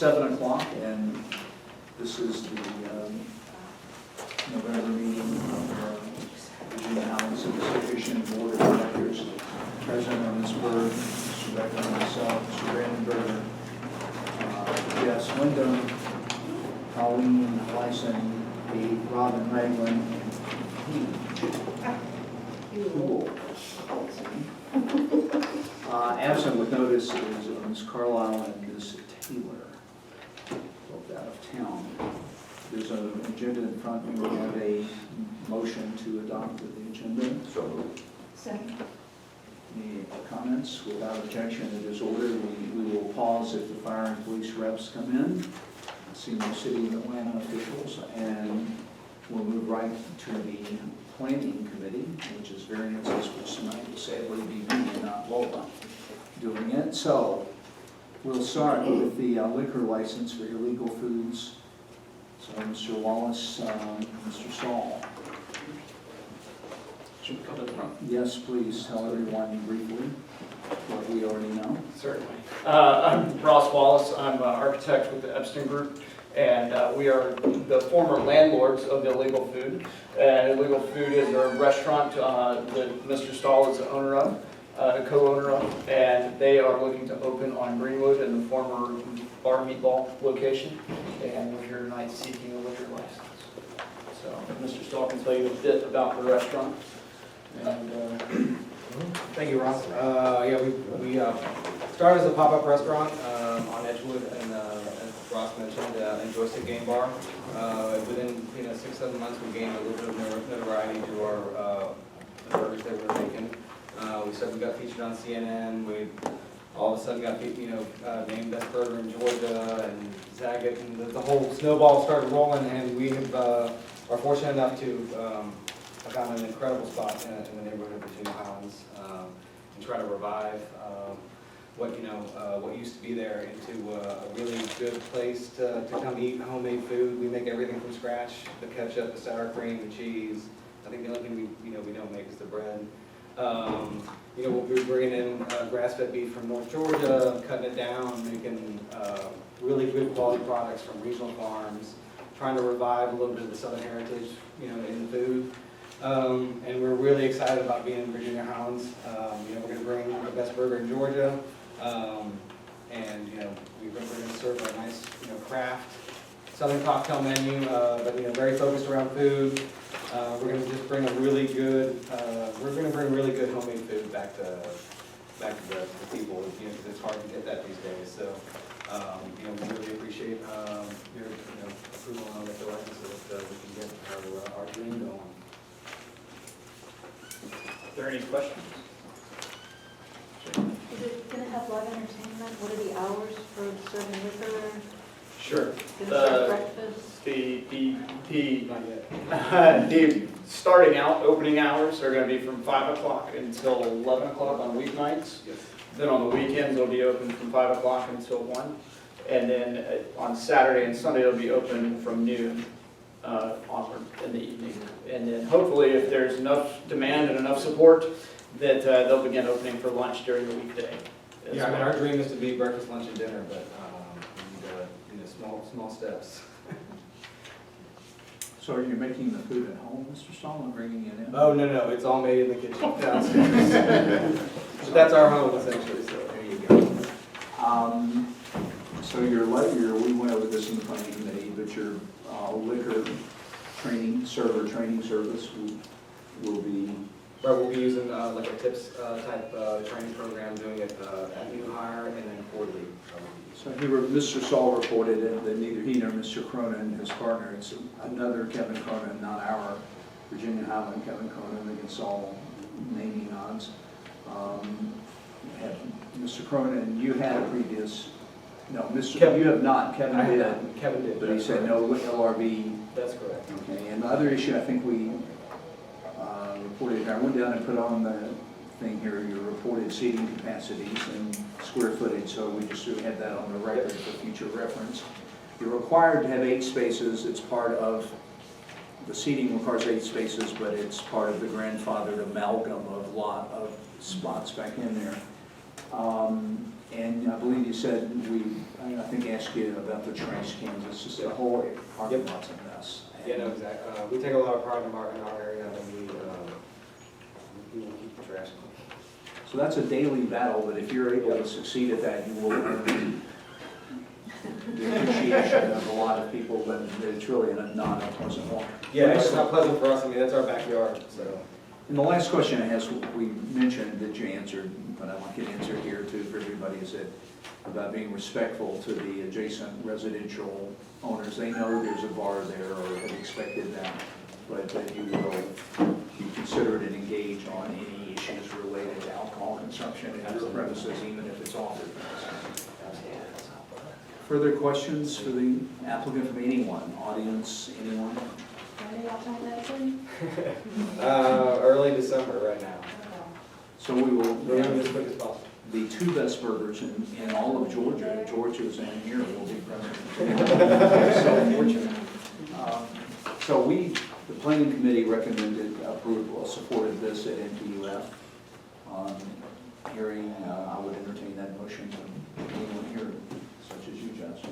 7 o'clock, and this is the November meeting of the Virginia-Highland Civic Board of Directors. President Owensberg, Mr. Becker, myself, Mr. Brandenberger, Jess Wyndham, Colleen Lyson, Robin Ragland, and Cool. Absent with notice is Ms. Carlisle and Ms. Taylor, both out of town. There's an agenda in front, and we have a motion to adopt the agenda. So, Second. any comments? Without objection, it is ordered. We will pause if the fire and police reps come in, senior city of Atlanta officials, and we'll move right to the planning committee, which is variances, which tonight will sadly be me and not Lola doing it. So we'll start with the liquor license for illegal foods. So Mr. Wallace, Mr. Saul. Should we come to the front? Yes, please tell everyone briefly what we already know. Certainly. I'm Ross Wallace. I'm an architect with the Epstein Group, and we are the former landlords of the Illegal Food. And Illegal Food is a restaurant that Mr. Stahl is the owner of, co-owner of, and they are looking to open on Greenwood in the former Bar Meatball location, and we're here tonight seeking a liquor license. So Mr. Stahl can tell you a bit about the restaurant. And Thank you, Ross. Yeah, we started as a pop-up restaurant on Edgewood, and as Ross mentioned, in Joystick Game Bar. Within 6-7 months, we gained a little bit of notoriety to our burgers that we were making. We suddenly got featured on CNN. We all of a sudden got named best burger in Georgia, and Zagat, and the whole snowball started rolling. And we have are fortunate enough to I found an incredible spot in the neighborhood of Virginia-Highlands, and try to revive what used to be there into a really good place to come eat homemade food. We make everything from scratch: the ketchup, the sour cream, the cheese. I think the only thing we don't make is the bread. We'll be bringing in grass-fed beef from North Georgia, cutting it down, making really good quality products from regional farms, trying to revive a little bit of the Southern heritage, in the food. And we're really excited about being in Virginia-Highlands. We're going to bring the best burger in Georgia, and we're going to serve a nice, craft Southern cocktail menu, but very focused around food. We're going to just bring a really good, homemade food back to the people, because it's hard to get that these days. So, we really appreciate your approval on the license so that we can get our dream going. are there any questions? Is it going to have live entertainment? What are the hours for serving liquor? Sure. Going to serve breakfast? The starting out, opening hours are going to be from 5 o'clock until 11 o'clock on weeknights. Yes. Then on the weekends, it'll be open from 5 o'clock until 1. And then on Saturday and Sunday, it'll be open from noon onward in the evening. And then hopefully, if there's enough demand and enough support, that they'll begin opening for lunch during the weekday. as Yeah, well. our dream is to be breakfast, lunch, and dinner, but we need small steps. So are you making the food at home, Mr. Stahl, and bringing it in? Oh, no, it's all made in the kitchen downstairs. But that's our home essentially, so there you go. So we went over this in the planning committee, but your liquor training, server training service will be. Right, we'll be using like a TIPS type training program, doing it at new hire and then quarterly. So Mr. Saul reported that neither he nor Mr. Cronin, his partner, it's another Kevin Cronin, not our Virginia-Highland Kevin Cronin against all naming odds. Mr. Cronin, you had a previous, no, Kevin, you have not, Kevin did. Kevin did. But he said no LRB. That's correct. Okay, and the other issue, I think we reported, I went down and put on the thing here, your reported seating capacities and square footage, so we just had that on the record for future reference. You're required to have 8 spaces. It's part of, the seating requires 8 spaces, but it's part of the grandfathered amalgam of lot of spots back in there. And I believe you said I think asked ask you about the trash cans. It's just the whole parking lot's a mess. Yeah, no, exactly. We take a lot of pride in our area, and we will keep the trash clean. So that's a daily battle, but if you're able to succeed at that, you will earn the appreciation of a lot of people, but it's really not a pleasant walk. Yeah, it's not pleasant for us. I mean, that's our backyard, so. And the last question I asked, we mentioned that you answered, but I want you to answer here too for everybody, is that about being respectful to the adjacent residential owners. They know there's a bar there or have expected that, but that you will be considerate and engage on any issues related to alcohol consumption in your premises, even if it's off your premises. Further questions for the applicant from anyone, audience, anyone? When are y'all planning that again? Early December right now. So we will We're moving as have quick as possible. the two best burgers in all of Georgia. Georgia's and here will be present. So fortunate. So the planning committee recommended approval, supported this at NPUF. Hearing, I would entertain that motion from anyone here, such as you, Judge.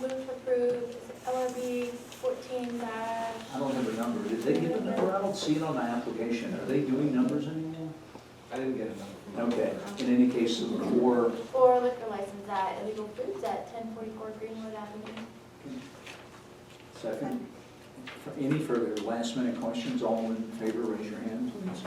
Move to approve LRB 14 I don't have a number. Did they give a number? I don't see it on the application. Are they doing numbers anymore? I didn't get a number. Okay. In any case, for for liquor license at Illegal Foods at 1044 Greenwood Avenue. second. Any further last minute questions? All in favor, raise your hand, please.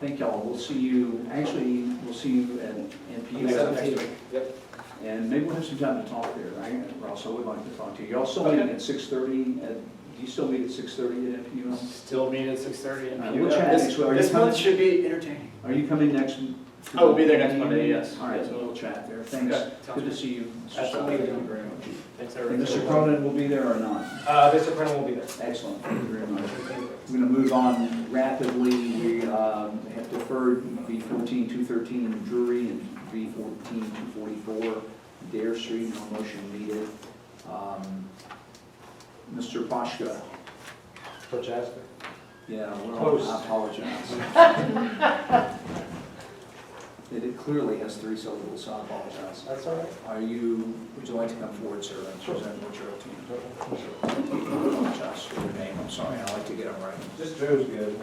Thank y'all. We'll see you, actually, we'll see you at NPU next week. Yep. And maybe we'll have some time to talk there, right? Ross, I would like to talk to you. Y'all still meeting at 6:30? Do you still meet at 6:30 at NPU? Still meet at 6:30. All right, we'll chat next week. Are you This coming? month should be entertaining. Are you coming next? I will be there next Monday, yes. All right, Yes. so we'll chat there. Thanks. Okay, sounds Good to see you. Mr. Absolutely. Thank you very much. Thanks, And everyone. Mr. Cronin will be there or not? Mr. Brennan will be there. Excellent, thank you very much. We're going to move on rapidly. We have deferred V14-213 Drury and V14-244 Dare Street, no motion needed. Mr. Pashka. Prochaska. Yeah, Close. I apologize. It clearly has 3 syllables, so I apologize. That's all right. Would you like to come forward, sir, and present what you're up to? I apologize for your name, I'm sorry, I like to get them right. Just Joe's good.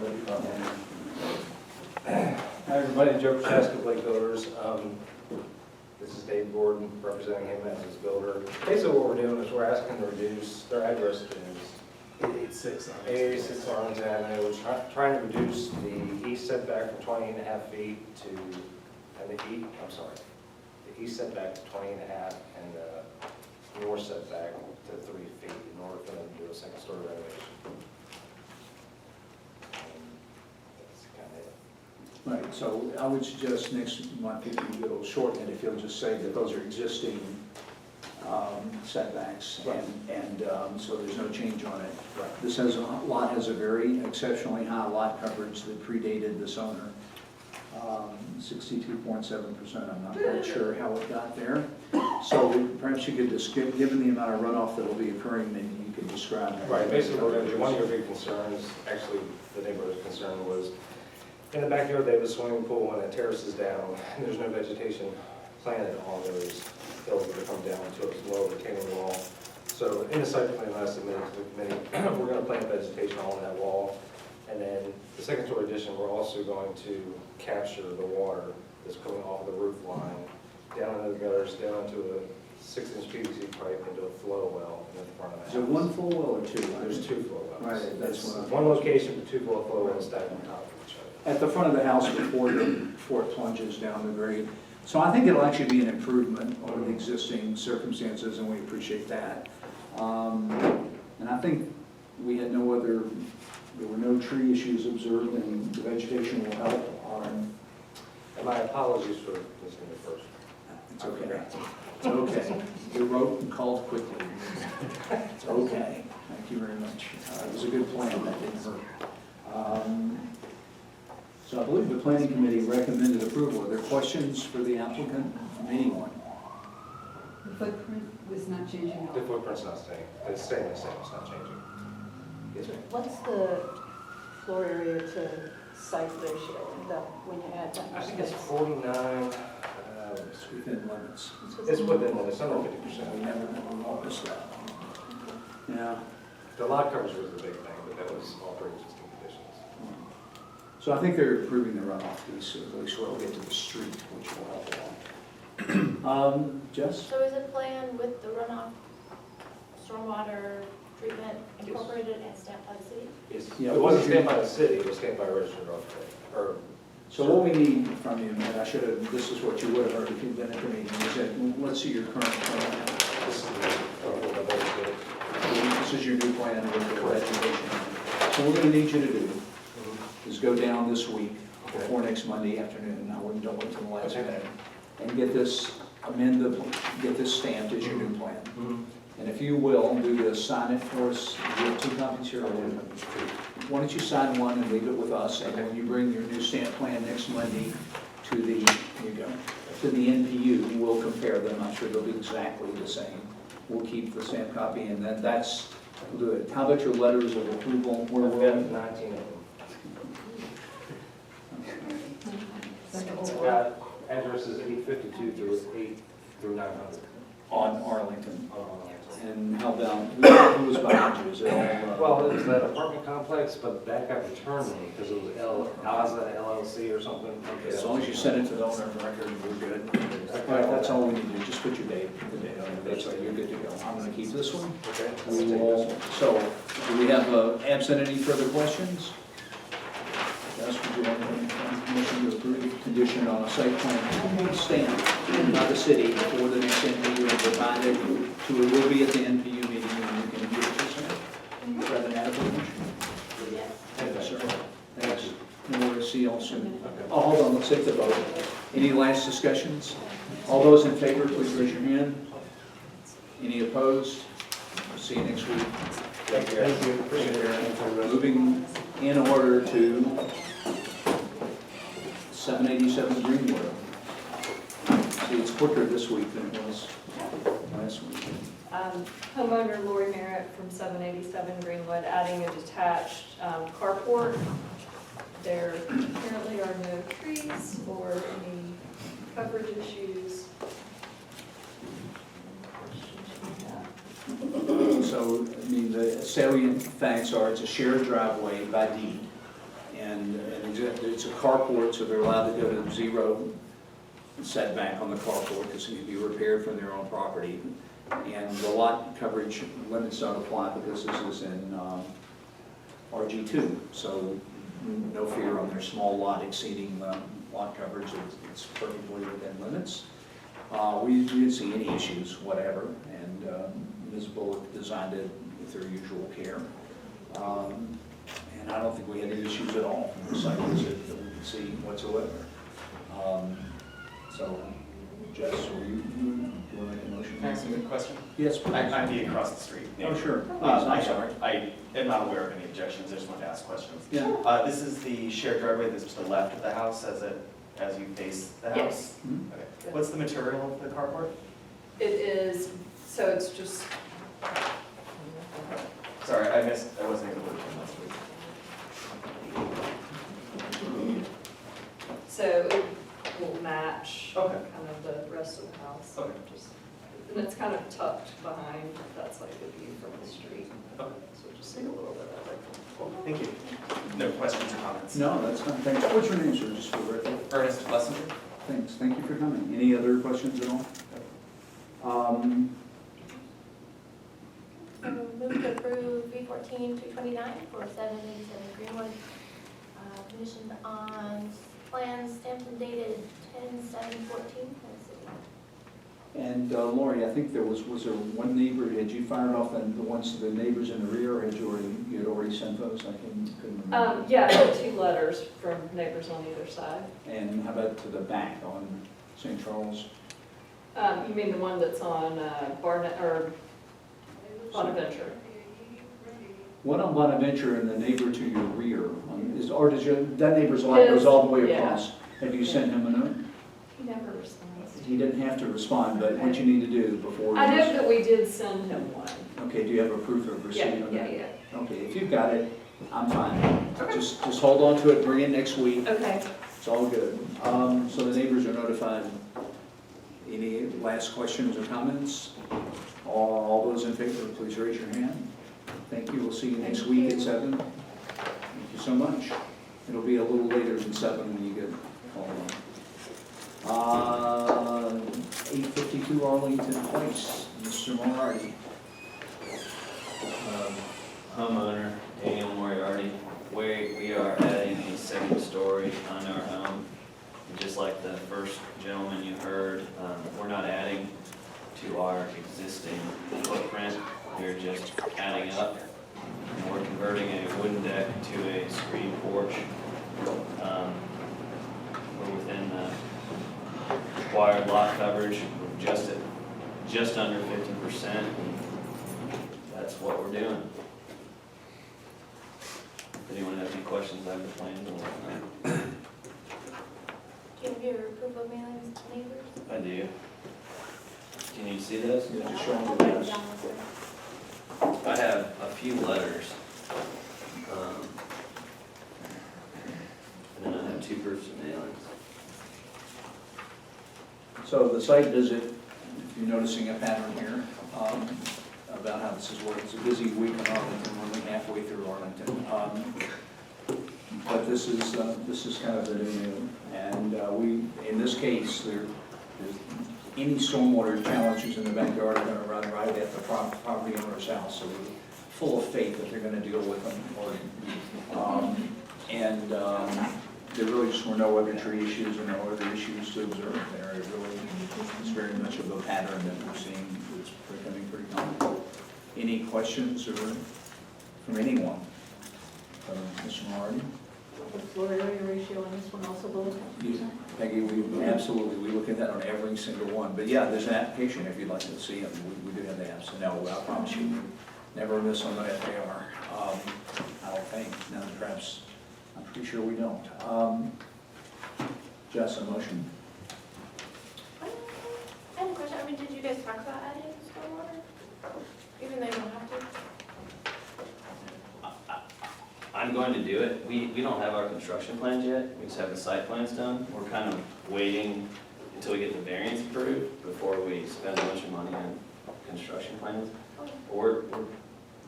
Hi, everybody, Joe Prochaska, Blake Builders. This is Dave Gordon, representing him as his builder. Basically, what we're doing is we're asking to reduce, their address is 886 Orange Avenue. We're trying to reduce the east setback from 20.5 feet to, and the east setback to 20.5 and the north setback to 3 feet in order for them to do a second-story renovation. That's kind of it. Right, so I would suggest next month, if you go shorten it, if you'll just say that those are existing setbacks, and so there's no change on it. Right. This lot has a very exceptionally high lot coverage that predated this owner. 62.7%, I'm not quite sure how it got there. So perhaps you could just, given the amount of runoff that will be occurring, maybe you could describe that. Right, basically, we're going to do, one of your big concerns, actually, the neighborhood's concern was, in the backyard, they have a swimming pool, and it terraces down, and there's no vegetation planted on those hills that come down to a low retaining wall. So in the site plan I submitted to the committee, we're going to plant vegetation along that wall. And then the second story addition, we're also going to capture the water that's coming off the roof line, down into the gutters, down into a 6-inch PVC pipe into a flow well in the front of the house. Is it one full well or two? There's 2 flow wells. Right, that's It's what I- one location, but 2 flow wells stacked on top of each other. At the front of the house before it plunges down the grade. So I think it'll actually be an improvement over the existing circumstances, and we appreciate that. And I think we had there were no tree issues observed, and the vegetation will help. And my apologies for listening to first. It's okay. It's okay. You wrote and called quickly. It's okay. Thank you very much. It was a good plan. That didn't hurt. So I believe the planning committee recommended approval. Are there questions for the applicant from anyone? The footprint was not changing at The all. footprint's not staying, it's staying the same, it's not changing. Yes, ma'am. What's the floor area to site ratio when you add that I much think it's space? 49, It's within limits. It's within the, it's under We 50%. never noticed that. Yeah. The lot coverage was the big thing, but that was all pre-existing conditions. So I think they're improving the runoff piece, at least where we'll get to the street, which will help a lot. Jess? So is it planned with the runoff stormwater treatment incorporated and stamped by the city? Yes. Yeah, It wasn't stamped by the city, it was stamped by a registered architect, or So what we need from you, and I should have, this is what you would have heard if you'd been at the meeting, is that, let's see your current plan. this is the, This is your new plan with the vegetation. So what we're gonna need you to do is go down this week, before next Monday afternoon, I wouldn't, don't wait till the last Okay. minute, and get this, get this stamped as your new plan. And if you will, do this, sign it for us, you have 2 copies here, or one? Why don't you sign one and leave it with us, and when you bring your new stamp plan next Monday to the, here you go, to the NPU, we'll compare them, I'm sure they'll be exactly the same. We'll keep the stamp copy, and then that's, we'll do it. How about your letters of approval? Where We've we're got 19 of them. Second. Addresses 852 through 900. on Arlington. Uh, And how about, who was behind you? Is it all, Well, it was that apartment complex, but that got returned to me because it was Alza LLC or something. as long as you send it to the owner of record, we're good. All right, that's all we need to do, just put your date, the date on it, that's all, you're good to go. I'm gonna keep this one. Okay. We will, so, do we have, absent any further questions? Yes, would you want a motion to approve condition on a site plan stamp by the city for the next NPU and provide it to, it will be at the NPU meeting and you can give it to us. Is that an adequate motion? Yes. Yes, sir. Thanks. And we'll see you all soon. Oh, hold on, let's take the vote. Any last discussions? All those in favor, please raise your hand. Any opposed? We'll see you next week. Thank you. Appreciate it. Moving in order to 787 Greenwood. See, it's quicker this week than it was last week. Homeowner Lori Merritt from 787 Greenwood, adding a detached carport. There apparently are no trees or any coverage issues. So, I mean, the salient facts are it's a shared driveway by deed. And it's a carport, so they're allowed to go to 0 setback on the carport because it can be repaired from their own property. And the lot coverage limits don't apply because this is in RG2. So no fear on their small lot exceeding lot coverage. It's perfectly within limits. We didn't see any issues, whatever, and Ms. Bullock designed it with her usual care. And I don't think we had any issues at all from the site visit that we could see whatsoever. So, Jess, will you want to make a motion? Can I ask a good question? Yes, please. I'm being across the street. Oh, sure. Please, I I'm sorry. am not aware of any objections, I just want to ask questions. Yeah. This is the shared driveway that's to the left of the house as you face the house? Yes. Mhm. Okay. What's the material of the carport? It is, so it's just, Sorry, I wasn't able to attend last week. so it will match Okay. kind of the rest of the house. Okay. Just- And it's kind of tucked behind, that's like the view from the street. Okay. So just see a little bit of it. Cool. Thank you. No questions or comments? No, that's fine. Thanks. What's your name, sir, just for the record? Ernest Blessinger? Thanks. Thank you for coming. Any other questions at all? So move to approve V14-229 for 787 Greenwood. Conditioned on plans stamped and dated 10/7/14 by the city. And Lori, I think there was there one neighbor, had you fired off the ones, the neighbors in the rear, or you had already sent those? I couldn't remember. Yeah, I had 2 letters from neighbors on either side. And how about to the back on St. Charles? You mean the one that's on Barnett, or Bonaventure? What on Bonaventure and the neighbor to your rear? Or does that neighbor's lot goes all the way Yeah. across? Have you sent him a note? He never responds. He didn't have to respond, but what you need to do before. I know that we did send him one. Okay, do you have a proof of receipt Yeah, on that? yeah. Okay, if you've got it, I'm fine. Just hold on to it, bring it next week. Okay. It's all good. So the neighbors are notified. Any last questions or comments? All those in favor, please raise your hand. Thank you. We'll see you next week at 7. Thank you so much. It'll be a little later than 7 when you get called on. 852 Arlington Place, Mr. Moriarty. Homeowner, Daniel Moriarty. We are adding a second story on our home. And just like the first gentleman you heard, we're not adding to our existing footprint. We're just adding up. And we're converting a wooden deck to a screen porch. We're within the required lot coverage. We're just under 50%. And that's what we're doing. If anyone has any questions, I have the plans and whatnot. Do you have your proof of mailing to neighbors? I do. Can you see this? Yeah, just show them I'll the write it list. down with her. I have a few letters. And then I have 2 proofs of mailings. So the site visit, if you're noticing a pattern here, about how this is working. It's a busy week in Arlington, we're only halfway through Arlington. But this is kind of the new, and in this case, there's any stormwater challenges in the backyard are gonna run right at the property owner's house, so we're full of faith that they're gonna deal with them. There really just were no other tree issues and no other issues to observe there. It really is very much of a pattern that we're seeing that's becoming pretty common. Any questions or from anyone? Mr. Martin? The floor area ratio on this one also below 10%? Peggy, we look at that on every single one. But yeah, there's an application if you'd like to see them. We do have the apps. So no, I promise you, we never miss them if they are. I don't think. Now, perhaps, I'm pretty sure we don't. Jess, a motion? I have a question. I mean, did you guys talk about adding stormwater? Even though you don't have to? I'm going to do it. We don't have our construction plans yet. We just have the site plans done. We're kind of waiting until we get the variance approved before we spend a bunch of money on construction plans. We're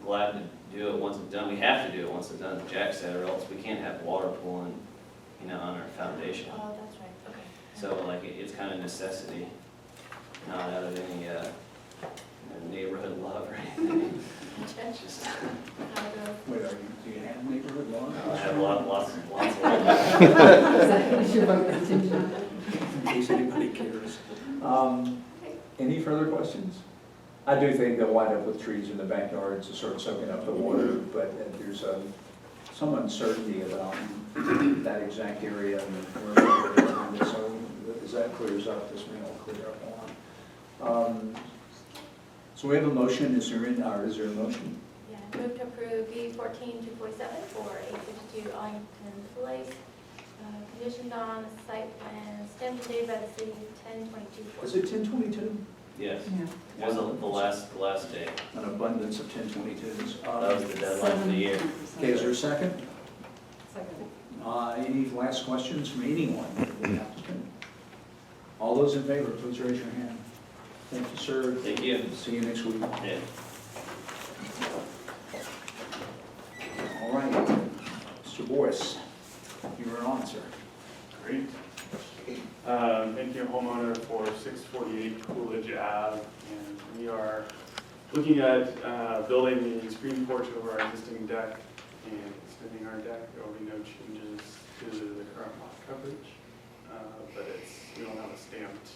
glad to do it once it's done. We have to do it once it's done, as Jack said, or else we can't have water pooling, on our foundation. Oh, that's right, okay. So like, it's kind of necessity, not out of any neighborhood love or anything. It's just, Wait, do you have neighborhood law? I have lots of Is your vote contingent on that? In case anybody cares. Any further questions? I do think they'll wind up with trees in the backyards to start soaking up the water, but there's some uncertainty about that exact area and the commercial area around it. So as that clears up, this may all clear up a lot. So we have a motion. Is there a motion? Yeah, move to approve B 14-247 for 852 Arlington Place. Conditioned on the site plan, stamped and dated by the city, 10/22. Is it 10/22? Yes, Yeah. it was the last day. An abundance of 10/22s. That was the deadline for the year. Okay, is there a second? Second. Any last questions from anyone? All those in favor, please raise your hand. Thank you, sir. Thank you. See you next week. Yeah. All right, Mr. Boyce, you are on, sir. Great. Thank you, homeowner for 648 Coolidge Ave, and we are looking at building the screen porch over our existing deck and extending our deck. There will be no changes to the current lot coverage, but we don't have a stamped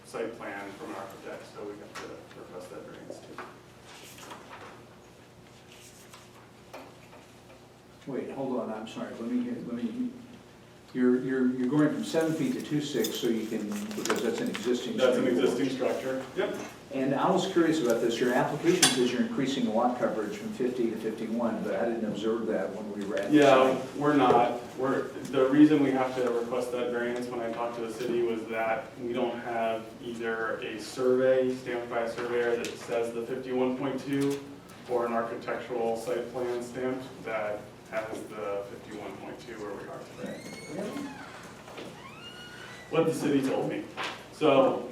site plan from an architect, so we have to request that variance too. Wait, hold on, I'm sorry, let me, you're going from 7 feet to 2.6, so you can, because that's an existing. That's an screen porch. existing structure. Yep. And I was curious about this, your application says you're increasing the lot coverage from 50 to 51, but I didn't observe that when we read. Yeah, we're not. The reason we have to request that variance when I talked to the city was that we don't have either a survey stamped by a surveyor that says the 51.2 or an architectural site plan stamped that has the 51.2 where we are today. what the city told me. So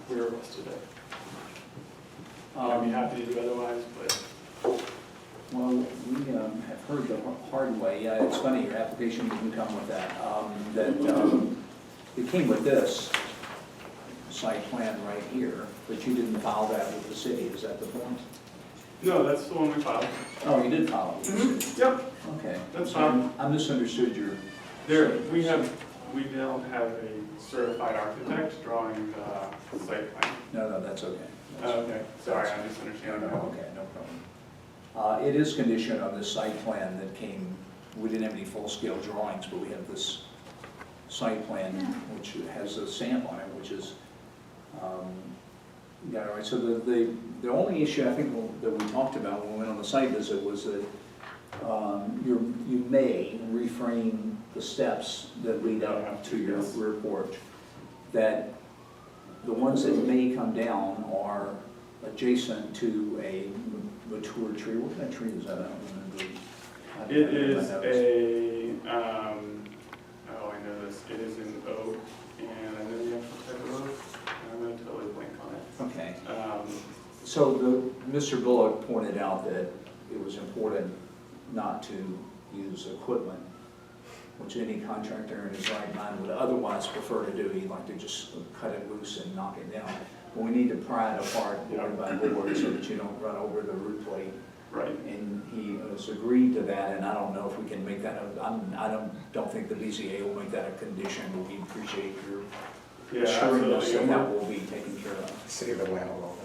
we were arrested today. I'd be happy to do otherwise, but Well, we have heard the hard way. It's funny, your application didn't come with that. It came with this site plan right here, but you didn't file that with the city. Is that the point? no, that's the one we filed. Oh, you did file it with the city? Yep, Okay. that's So fine. I misunderstood your. We don't have a certified architect drawing the site plan. No, that's okay. Okay, sorry, I misunderstood. Okay, no problem. It is conditioned on this site plan that came, we didn't have any full-scale drawings, but we have this site plan which has a stamp on it, which is, yeah, all right. So the only issue I think that we talked about when we went on the site visit was that you may reframe the steps that lead up to your rear porch, that the ones that may come down are adjacent to a mature tree. What kind of tree is that? I don't remember. It is I know this, it is an oak, and I know the actual type of oak, I'm gonna totally blank on it. Okay. So Mr. Bullock pointed out that it was important not to use equipment, which any contractor in his right mind would otherwise prefer to do. He'd like to just cut it loose and knock it down. But we need to pry it apart board by board so that you don't run over the root plate. Right. And he has agreed to that, and I don't know if we can make that, I don't think the VCA will make that a condition, but we appreciate your assuring us that that will be taken care of. City of Atlanta will.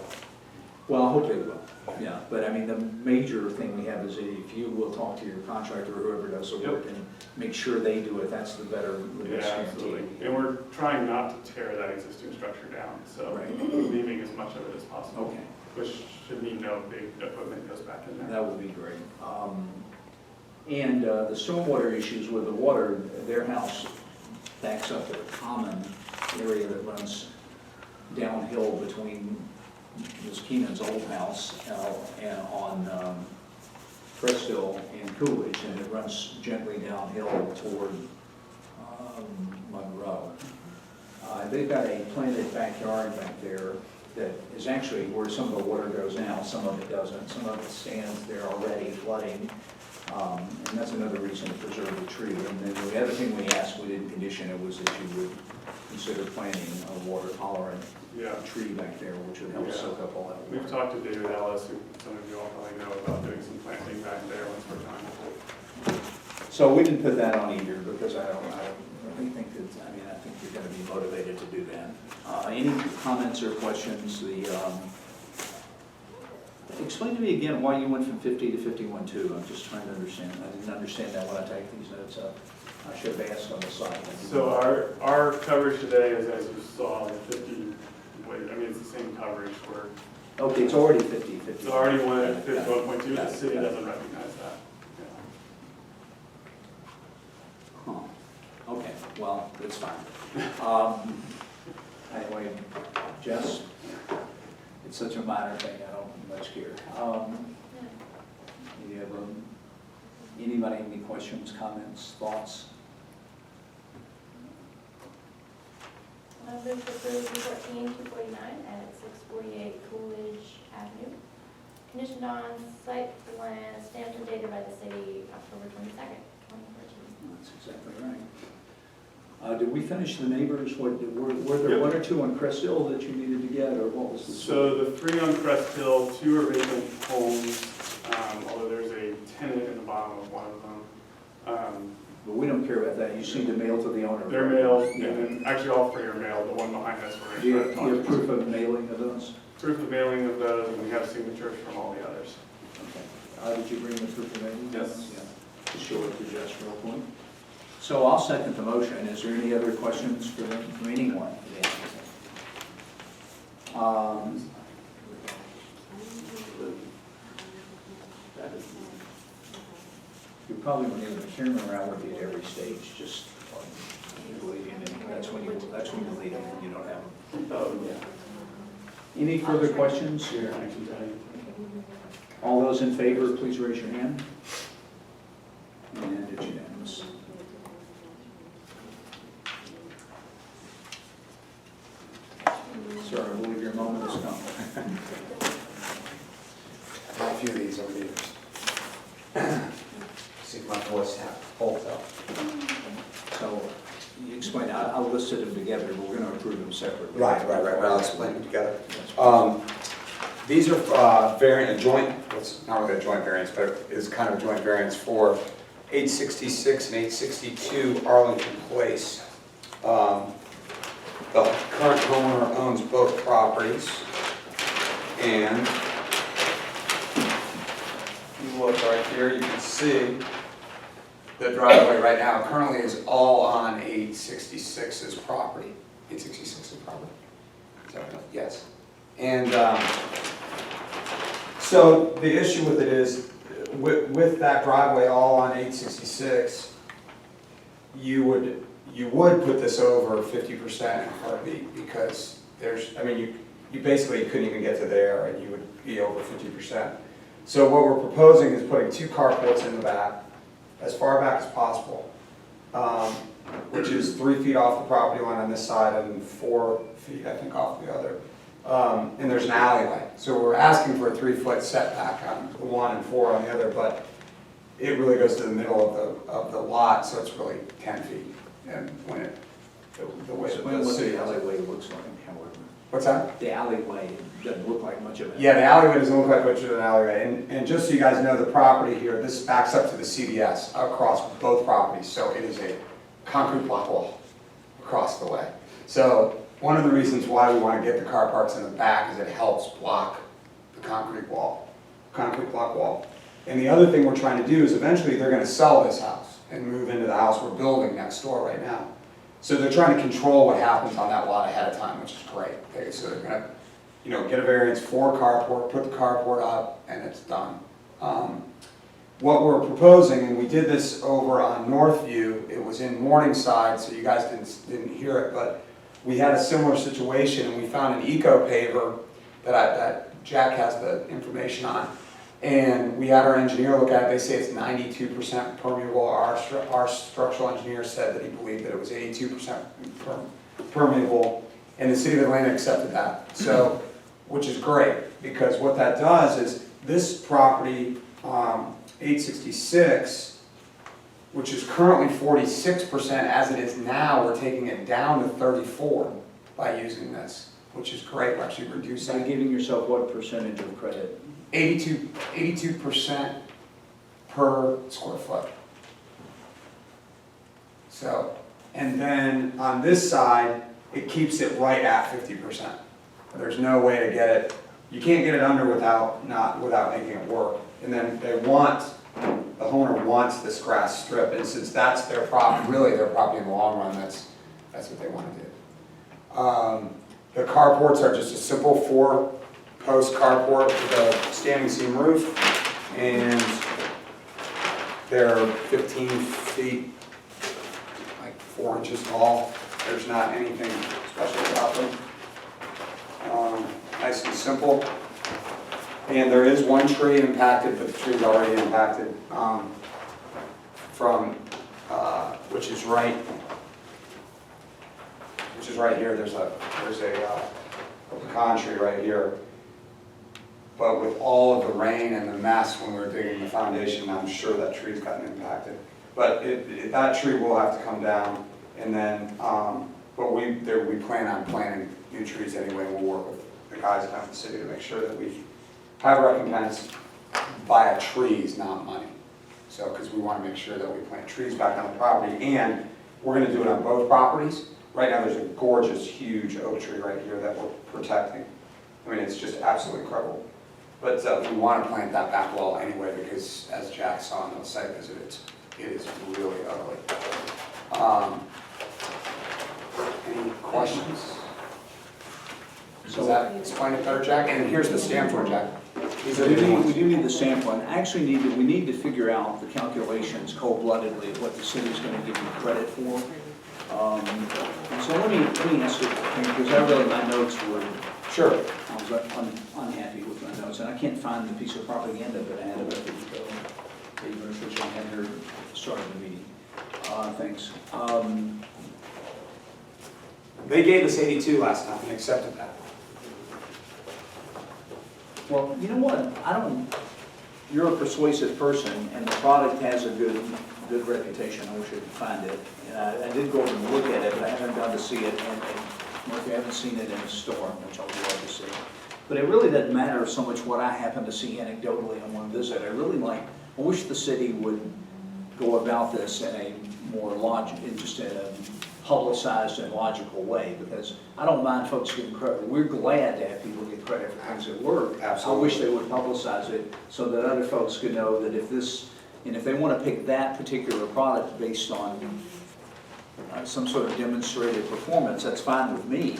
Well, I hope they will, yeah, but I mean, the major thing we have is if you will talk to your contractor or whoever does the work and make sure they do it, that's the better. Yeah, absolutely. And we're trying not to tear that existing structure down, so Right. leaving as much of it as possible. Okay, Which should mean no big equipment goes back in there. that would be great. And the stormwater issues with the water, their house backs up to a common area that runs downhill between Ms. Keenan's old house and on Cresthill and Coolidge, and it runs gently downhill toward Monroe. They've got a planted backyard back there that is actually where some of the water goes now, some of it doesn't, some of it stands there already flooding. And that's another reason to preserve the tree. And then the other thing we asked, we didn't condition it, was that you would consider planting a water tolerant tree back there, which would help soak up all that water. We've talked to David Ellis, who some of you all probably know, about doing some planting back there once we're done. So we didn't put that on either, because I really think that, I think you're gonna be motivated to do that. Any comments or questions? Explain to me again why you went from 50 to 51.2. I'm just trying to understand. I didn't understand that when I typed these notes up. I should have asked on the side. So our coverage today is, as you saw, the 50, it's the same coverage. Okay, it's already 50. It's already went at 51.2, the Got it. city doesn't recognize that. Huh. Okay, well, it's fine. Anyway, Jess, it's such a minor thing, I don't much care. Anybody have any questions, comments, thoughts? I move to approve V14-249 at 648 Coolidge Avenue, conditioned on site plan stamped and dated by the city October 22nd, 2014. That's exactly right. Did we finish the neighbors? Were there one or two on Crest Hill that you needed to get, or what was the? So the 3 on Crest Hill, 2 are vacant homes, although there's a tenant in the bottom of one of them. But we don't care about that. You seem to mail to the owner. They're mailed, and then actually all 3 are mailed. The one behind us, we're Do you going to try to have talk to. proof of mailing of those? Proof of mailing of those, and we have signatures from all the others. Okay. Did you bring the proof of mailing? Yes. Yeah. Just show it to Jess real quick. So I'll second the motion. Is there any other questions from anyone? You probably want to have the camera around with you at every stage, just believe me, that's when you lead them, and you don't have them. Oh, yeah. Any further questions? Here, I can tell you. All those in favor, please raise your hand. And it's unanimous. listed them together, but we're gonna approve them separately. Right, but I'll explain them together. Yes. These are variant, a joint, it's not really a joint variance, but it is kind of a joint variance for 866 and 862 Arlington Place. The current homeowner owns both properties, and you look right here, you can see the driveway right now currently is all on 866's property. 866's property? Is that right? Yes. And so the issue with it is, with that driveway all on 866, you would put this over 50% in a heartbeat, because there's, I mean, you basically couldn't even get to there and you would be over 50%. So what we're proposing is putting 2 carports in the back, as far back as possible, which is 3 feet off the property line on this side and 4 feet, I think, off the other. And there's an alleyway. So we're asking for a 3-foot setback on 1 and 4 on the other, but it really goes to the middle of the lot, so it's really 10 feet. And when it, the way Explain the what city the does it. alleyway looks like, however. What's that? The alleyway doesn't look like much of it. Yeah, the alleyway doesn't look like much of an alleyway. And just so you guys know, the property here, this backs up to the CVS across both properties. So it is a concrete block wall across the way. So one of the reasons why we want to get the car parks in the back is it helps block the concrete block wall. And the other thing we're trying to do is eventually they're going to sell this house and move into the house we're building next door right now. So they're trying to control what happens on that lot ahead of time, which is great. Okay, so they're going to, get a variance for a carport, put the carport up, and it's done. What we're proposing, and we did this over on Northview, it was in Morningside, so you guys didn't hear it, but we had a similar situation, and we found an eco paver that Jack has the information on. And we had our engineer look at it. They say it's 92% permeable. Our structural engineer said that he believed that it was 82% permeable, and the city of Atlanta accepted that. So, which is great, because what that does is this property, 866, which is currently 46% as it is now, we're taking it down to 34 by using this, which is great. We're actually By reducing giving yourself what percentage of credit? 82% per square foot. So, and then on this side, it keeps it right at 50%. There's no way to get it, you can't get it under without making it work. And then the homeowner wants this grass strip, and since that's their property, really their property in the long run, that's what they want to do. The carports are just a simple 4-post carport with a standing seam roof, and they're 15 feet, like 4 inches tall. There's not anything special about them. Nice and simple. And there is one tree impacted, but the tree's already impacted from, which is right here. There's a pecan tree right here. But with all of the rain and the mess when we were digging the foundation, I'm sure that tree's gotten impacted. But that tree will have to come down, and then, but we plan on planting new trees anyway. We'll work with the guys down in the city to make sure that we have recompense via trees, not money. So, because we want to make sure that we plant trees back on the property, and we're going to do it on both properties. Right now, there's a gorgeous, huge oak tree right here that we're protecting. I mean, it's just absolutely incredible. But we want to plant that back wall anyway, because as Jack saw on the site visit, it is really ugly. Any questions? Does that explain it better, Jack? And here's the stamp for Jack. These are the new We ones. do need the stamp one. Actually, we need to figure out the calculations cold-bloodedly of what the city's going to give you credit for. So let me answer, because I really, my notes were, Sure. I was unhappy with my notes, and I can't find the piece of propaganda that I had about the which I had here at the start of the meeting. Thanks. They gave us 82 last time and accepted that. Well, you know what? You're a persuasive person, and the product has a good good reputation, I wish I could find it. And I did go over and look at it, but I haven't gone to see it, and Murphy, I haven't seen it in a store, which I would love to see. But it really doesn't matter so much what I happen to see anecdotally on one visit. I wish the city would go about this in a more just in a publicized and logical way, because I don't mind folks getting credit. We're glad to have people get credit for things that work. Absolutely. I wish they would publicize it so that other folks could know that if they want to pick that particular product based on some sort of demonstrated performance, that's fine with me.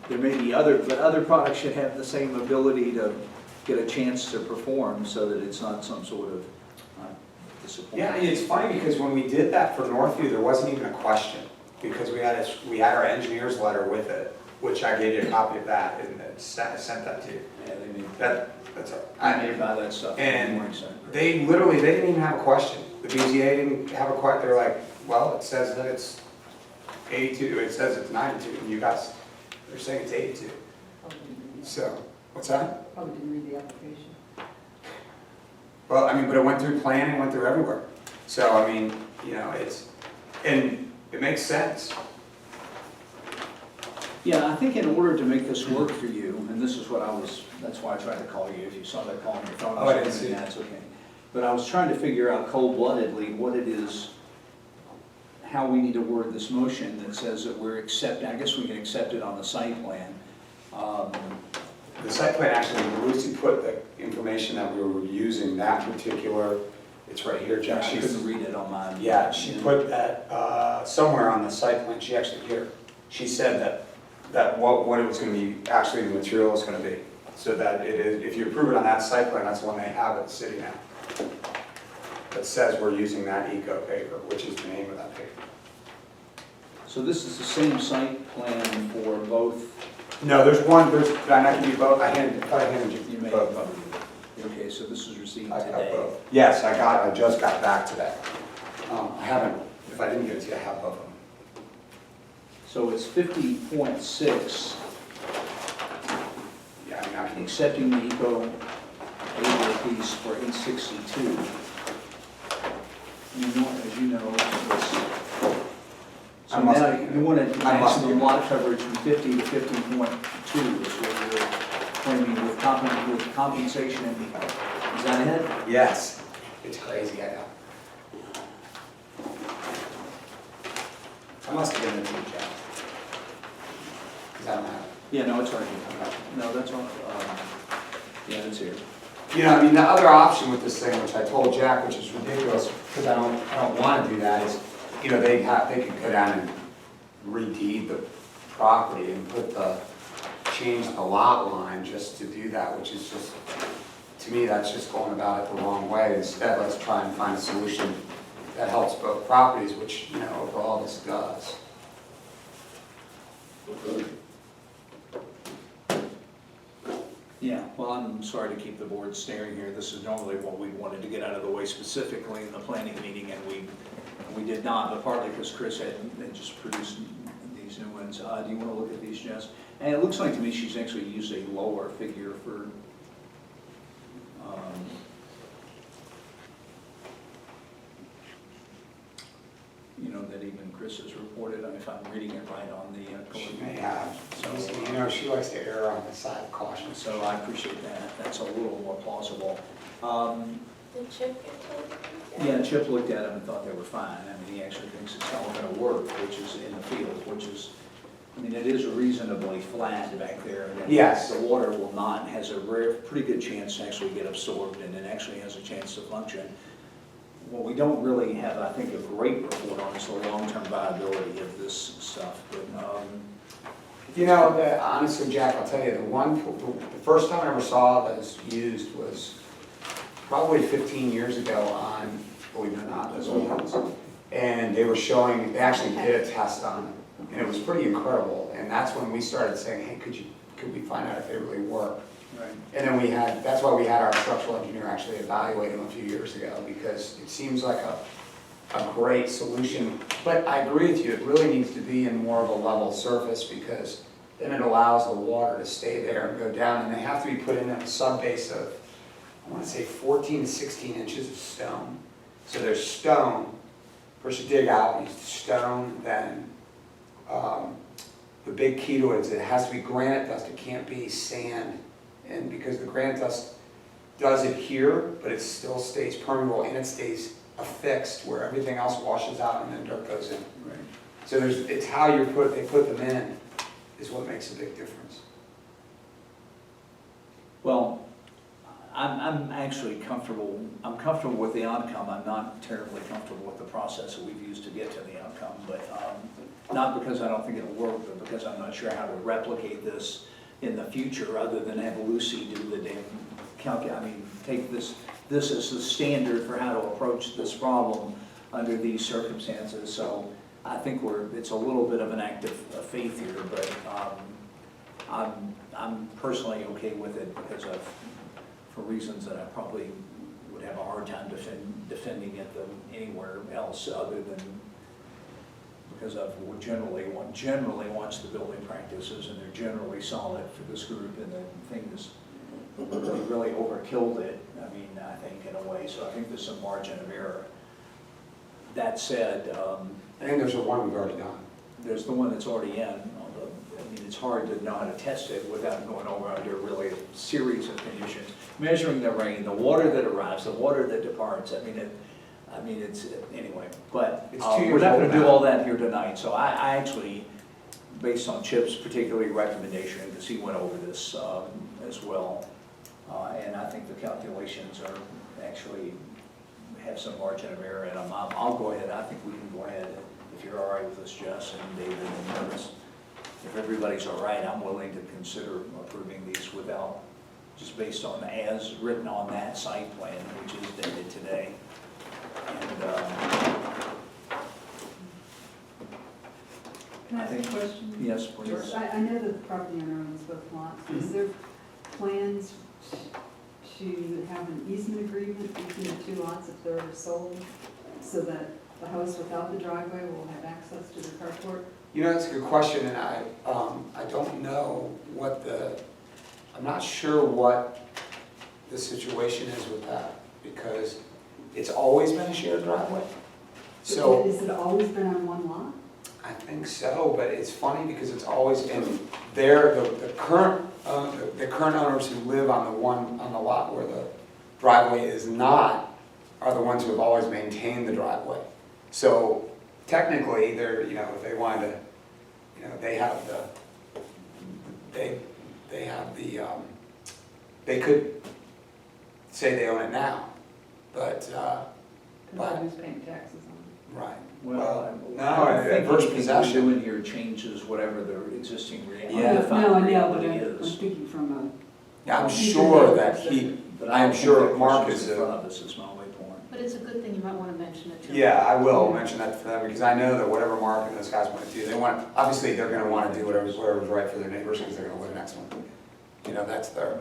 There may be but other products should have the same ability to get a chance to perform so that it's not some sort of disappointment. Yeah, it's funny because when we did that for Northview, there wasn't even a question, because we had our engineer's letter with it, which I gave you a copy of that and sent that to you. Yeah, they need, That's I need to buy that stuff. And they didn't even have a question. The BZA didn't have a question. They're like, well, it says that it's 82, it says it's 92, and you guys, they're saying it's 82. So, what's that? Probably didn't read the application. Well, I mean, but it went through planning, went through everywhere. So, I mean, and it makes sense. Yeah, I think in order to make this work for you, and this is what that's why I tried to call you, if you saw that call on your phone. Oh, I didn't see it. That's okay. But I was trying to figure out cold-bloodedly what it is, how we need to word this motion that says that we're accepting, I guess we can accept it on the site plan. The site plan actually, Lucy put the information that we were using, that particular, it's right here, Jack. I couldn't read it on mine. Yeah, she put that somewhere on the site plan, she actually, she said that what it was gonna be, actually the material is gonna be. So that it is, if you approve it on that site plan, that's the one they have at the city now. That says we're using that eco paper, which is the name of that paper. So this is the same site plan for both? No, did I not give you both? I thought I handed You you may both. probably. Okay, so this is received I got today. both. Yes, I just got back today. I haven't, if I didn't give it to you, I have both of them. So it's 50.6, Yeah, I mean, I can, accepting the eco label piece for 862. As you know, so I must now be- you want a I must maximum be- lot coverage from 50 to 50.2 is what you're claiming with compensation and, is that it? yes, it's crazy, I know. I must have given it to you, Jeff. Because I don't have it. Yeah, no, it's right here. No, that's all, yeah, it's here. I mean, the other option with this thing, which I told Jack, which is ridiculous, because I don't want to do that, is, they could go down and redeed the property and change the lot line just to do that, which is just, to me, that's just going about it the wrong way. Instead, let's try and find a solution that helps both properties, which, overall this does. Yeah, well, I'm sorry to keep the board staring here. This is normally what we wanted to get out of the way specifically in the planning meeting, and we did not, but partly because Chris had just produced these new ones. Do you want to look at these, Jess? And it looks like to me she's actually used a lower figure for, that even Chris has reported, if I'm reading it right on the. She may have. She likes to err on the side of caution. So I appreciate that. That's a little more plausible. Did Chip get to? Yeah, Chip looked at them and thought they were fine. He actually thinks it's all going to work, which is in the field, it is reasonably flat back there. And Yes. The water will not, has a pretty good chance to actually get absorbed, and it actually has a chance to function. What we don't really have, I think, a great report on is the long-term viability of this stuff, but, honestly, Jack, I'll tell you, the first time I ever saw that was used was probably 15 years ago on, believe it or not, those old ones. And they actually did a test on it, and it was pretty incredible. And that's when we started saying, hey, could we find out if they really work? right. And then that's why we had our structural engineer actually evaluate them a few years ago, because it seems like a great solution. But I agree with you, it really needs to be in more of a level surface, because then it allows the water to stay there and go down, and they have to be put in a sub-base of, I want to say 14 to 16 inches of stone. So there's stone, First you dig out, you stone, then the big key to it is it has to be granite dust, it can't be sand. And because the granite dust does adhere, but it still stays permeable and it stays affixed where everything else washes out and then dirt goes in. Right. So it's how they put them in is what makes a big difference. Well, I'm actually comfortable, I'm comfortable with the outcome. I'm not terribly comfortable with the process that we've used to get to the outcome, but not because I don't think it'll work, but because I'm not sure how to replicate this in the future other than have Lucy do the damn take this as the standard for how to approach this problem under these circumstances. So I think it's a little bit of an act of faith here, but I'm personally okay with it because for reasons that I probably would have a hard time defending it than anywhere else other than because I've generally watched the building practices and they're generally solid for this group, and the thing is they really overkilled it, I mean, I think in a way, so I think there's some margin of error. That said, And there's the one we've already done. there's the one that's already in, although, I mean, it's hard to know how to test it without going over under really a series of conditions. Measuring the rain, the water that arrives, the water that departs, anyway, but It's 2 years we're not old gonna do now. all that here tonight, so I actually, based on Chip's particularly recommendation, because he went over this as well, and I think the calculations are actually have some margin of error in them. I'll go ahead, I think we can go ahead, if you're all right with this, Jess and David and Curtis. If everybody's all right, I'm willing to consider approving these without, just based on as written on that site plan, which is dated today. And Can I ask a question? yes, please. I know that the property owner owns both lots. Is there plans to have an easement agreement between the two lots if they're sold, so that the house without the driveway will have access to the carport? You know, that's a good question, and I don't know I'm not sure what the situation is with that, because it's always been a shared driveway. So, Has it always been on one lot? I think so, but it's funny because it's always been there, the current owners who live on the lot where the driveway is not, are the ones who have always maintained the driveway. So technically, they're, if they wanted to, they could say they own it now, but, Because nobody's paying taxes on right. Well, no, I don't think adverse anything we're possession. doing here changes whatever the existing it. Yeah. No, I know, but reality I'm is. speaking from I'm sure that But I am don't think sure that Mark person's is in front of us, is my only point. But it's a good thing, you might want to mention it too. yeah, I will mention that to them, because I know that whatever Mark and those guys want to do, obviously they're gonna want to do whatever's right for their neighbors, because they're gonna live next one. That's their,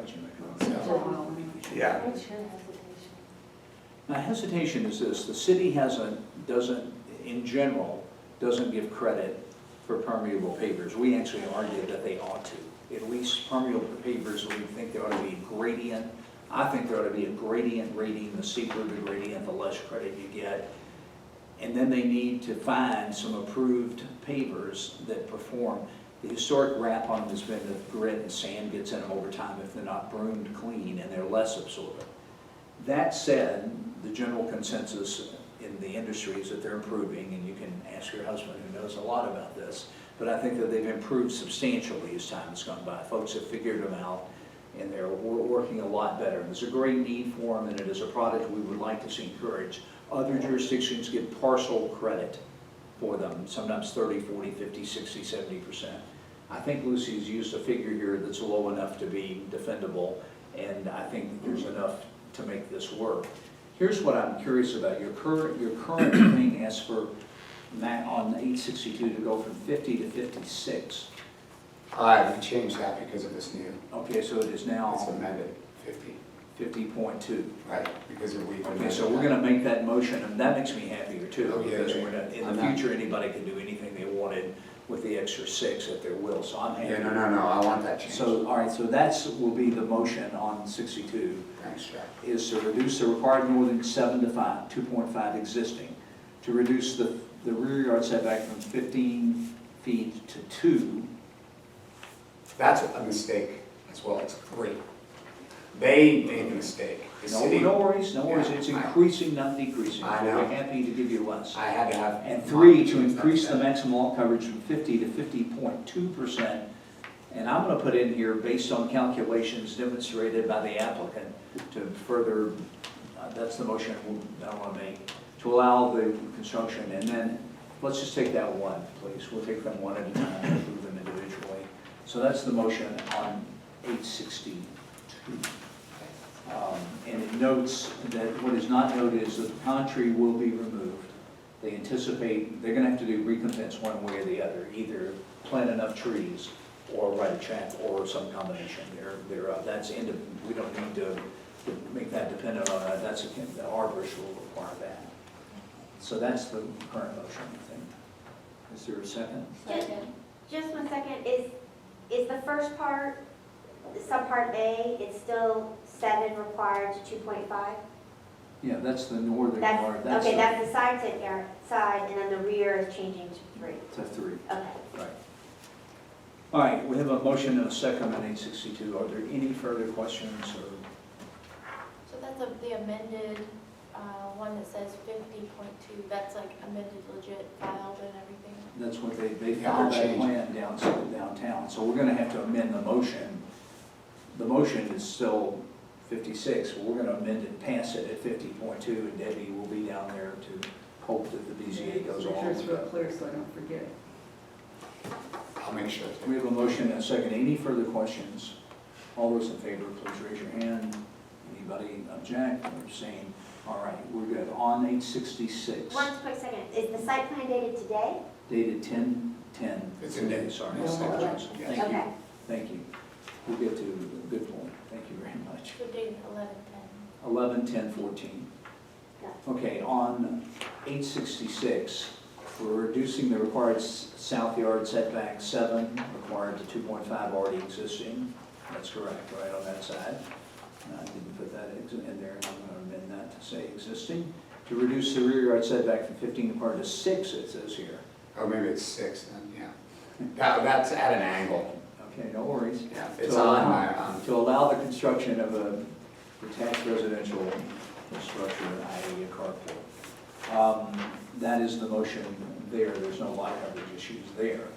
for a while anyway. yeah. What's your hesitation? My hesitation is this: the city doesn't, in general, doesn't give credit for permeable pavers. We actually argue that they ought to. At least permeable pavers, we think there ought to be a gradient. I think there ought to be a gradient rating. The steeper the gradient, the less credit you get. And then they need to find some approved pavers that perform. The historic rap on them has been that grit and sand gets in them over time if they're not broomed clean and they're less absorbent. That said, the general consensus in the industry is that they're improving, and you can ask your husband who knows a lot about this, but I think that they've improved substantially as time has gone by. Folks have figured them out, and they're working a lot better. There's a great need for them, and it is a product we would like to see encouraged. Other jurisdictions give partial credit for them, sometimes 30, 40, 50, 60, 70%. I think Lucy's used a figure here that's low enough to be defendable, and I think there's enough to make this work. Here's what I'm curious about. Your current thing asks for on 862 to go from 50 to 56. We changed that because of this new, Okay, so it is now it's amended, 50, 50.2. right, because of we've Okay, amended so we're that. gonna make that motion, and that makes me happier too, Oh, yeah, because yeah, we're not, in I'm the not- future, anybody can do anything they wanted with the extra 6 at their will, so I'm happy. Yeah, no, I want that changed. So, all right, so will be the motion on 62, Thanks, Jack. is to reduce the required northern 7 to 5, 2.5 existing, to reduce the rear yard setback from 15 feet to 2. That's a mistake as well, it's 3. They made the mistake. The No, city, no worries, no worries, Yeah, it's I- increasing, not decreasing. I know. We're happy to give you less. I had to have. And 3, to increase the maximum lot coverage from 50 to 50.2%. And I'm gonna put in here, based on calculations demonstrated by the applicant, to further, that's the motion that I wanna make, to allow the construction, and then, let's just take that one, please. We'll take them one at a time, and approve them individually. So that's the motion on 862. And it notes that what is not noted is that the pine tree will be removed. They anticipate, they're gonna have to do recompense one way or the other, either plant enough trees or write a check or some combination thereof. That's we don't need to make that dependent on that. That's, the arborist will require that. So that's the current motion, I think. Is there a second? Just 1 second, is the first part, subpart A, it's still 7 required to 2.5? Yeah, that's the northern yard. That's, okay, that's the side setback side, and then the rear is changing to 3. To 3. Okay. Right. All right, we have a motion and a second on 862. Are there any further questions or? So that's the amended one that says 50.2, that's like amended legit filed and everything? That's what they filed that plan downtown. So we're gonna have to amend the motion. The motion is still 56, but we're gonna amend it, pass it at 50.2, and Debbie will be down there to hope that the BZA goes Make along sure it's with real it. clear so I don't forget. I'll make sure. We have a motion and a second. Any further questions? All those in favor, please raise your hand. Anybody object or abstain? All right, we're good. On 866, One quick second, is the site plan dated today? dated 10/10. It's in there. Sorry. Yes, Apologize. yes. Thank you. Okay. Thank you. We'll get to a good point. Thank you very much. So dated 11/10. 11/10/14. Yeah. Okay, on 866, we're reducing the required south yard setback 7, required to 2.5 already existing. That's correct, right, on that side. I didn't put that in there, and I'm going to amend that to say existing. To reduce the rear yard setback from 15 required to 6, it says here. Oh, maybe it's 6 then, yeah. That's at an angle. Okay, no worries. Yeah, it's on my, To allow the construction of a detached residential structure, i.e. a carport. That is the motion there. There's no lot coverage issues there.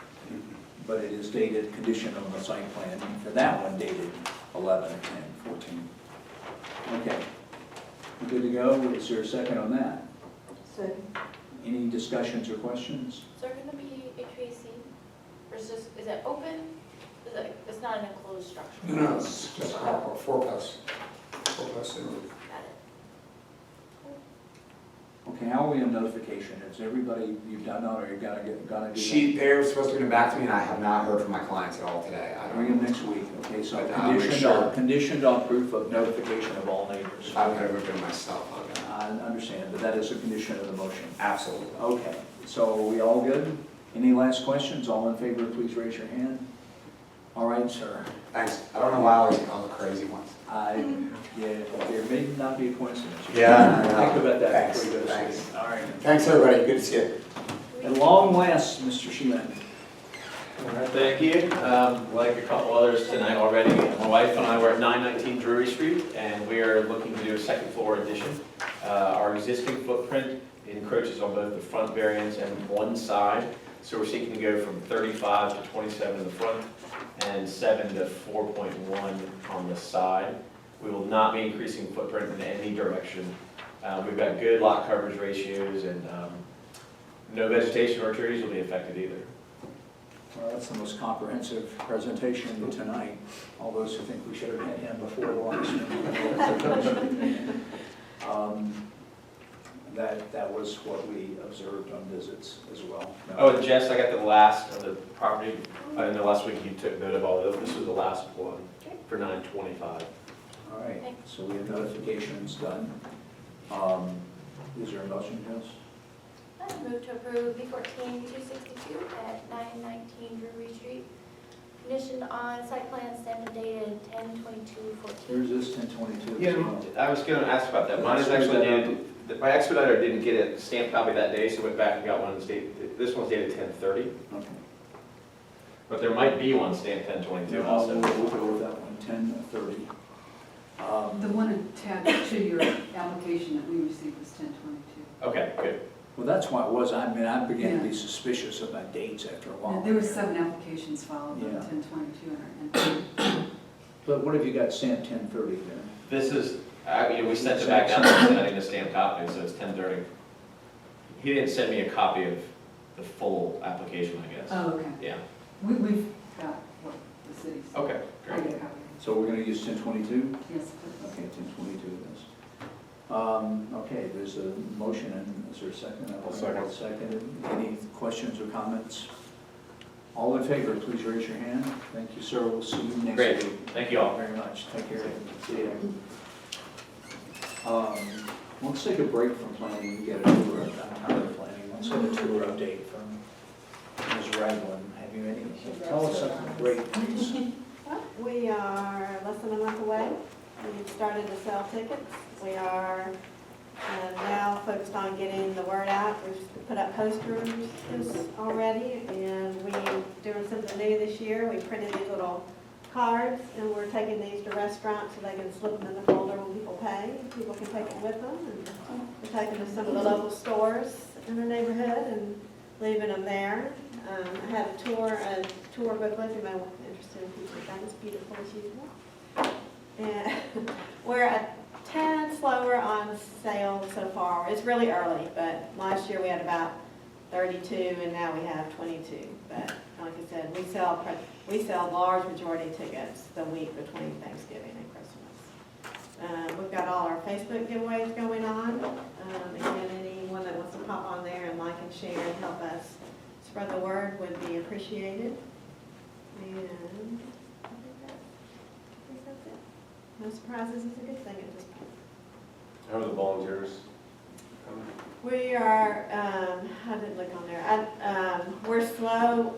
But it is dated, condition on the site plan, for that one dated 11/10/14. Okay. We good to go? Is there a second on that? So, Any discussions or questions? Is there gonna be HVAC? Or is it open? It's not an enclosed structure? no, it's just a 4-post. 4-post and roof. Got it. Okay, how are we on notification? Is everybody, you've done that, or you're gonna do that? They're supposed to get back to me, and I have not heard from my clients at all today. I Bring don't them know. next week, okay? So But I'll make sure. conditioned on proof of notification of all neighbors. I've never been myself, okay. I understand, but that is a condition of the motion. Absolutely. Okay, so are we all good? Any last questions? All in favor, please raise your hand. All right, sir. Thanks. I don't know why I always get all the crazy ones. Yeah, there may not be a coincidence. Yeah, I know. Think about that Thanks, before you go to thanks. sleep. All right. Thanks, everybody. Good to see you. At long last, Mr. Sheehan. All right, thank you. Like a couple others tonight already, my wife and I were at 919 Drury Street, and we are looking to do a second floor addition. Our existing footprint encroaches on both the front variance and one side, so we're seeking to go from 35 to 27 in the front and 7 to 4.1 on the side. We will not be increasing footprint in any direction. We've got good lot coverage ratios, and no vegetation or trees will be affected either. Well, that's the most comprehensive presentation tonight. All those who think we should have had him before lunch. That was what we observed on visits as well. Oh, and Jess, I got the last of the property. I know last week you took note of all of those. This was the last one for 925. All right, so we have notifications done. Is there a motion, Jess? I move to approve B14-262 at 919 Drury Street. Conditioned on site plan standard dated 10/22/14. There's this 1022. Yeah, I was going to ask about that. Mine is actually dated my expediter didn't get a stamped copy that day, so I went back and got one that's dated, this one's dated 10/30, Okay. but there might be one stamped 10/22 We'll also. go with that one, 10/30. The one attached to your application that we received was 10/22. Okay, good. Well, that's why it was, I mean, I began to be suspicious about dates after a while. There were 7 applications filed on Yeah. 10/22. But what have you got stamped 10/30 there? This is, we sent it back down, sending a stamped copy, so it's 10/30. He didn't send me a copy of the full application, I guess. Oh, okay. Yeah, We've got what the city's. okay, I great. get a copy. So we're gonna use 10/22? Yes, please. Okay, 10/22 it is. Okay, there's a motion, and is there a second? I'll second. Seconded. Any questions or comments? All in favor, please raise your hand. Thank you, sir. We'll see you next Great. week. Thank you all. Very much. Take care. See you. Let's take a break from planning and get a tour of another planning. Let's get a tour update from Ms. Ragland. Have you any, tell us something great, please. We are less than a month away. We've started to sell tickets. We are now focused on getting the word out. We've put up posters already, and we're doing something new this year. We printed these little cards, and we're taking these to restaurants so they can slip them in the folder when people pay. People can take it with them. And we're taking to some of the local stores in the neighborhood and leaving them there. I have a tour booklet if anybody interested in future things, beautiful as usual. And we're a tad slower on sales so far. It's really early, but last year we had about 32 and now we have 22. But like I said, we sell large majority tickets the week between Thanksgiving and Christmas. We've got all our Facebook giveaways going on. Again, anyone that wants to pop on there and like and share and help us spread the word would be appreciated. And I think that's it. No surprises is a good thing at this point. How are the volunteers? We are, I didn't look on there. We're slow.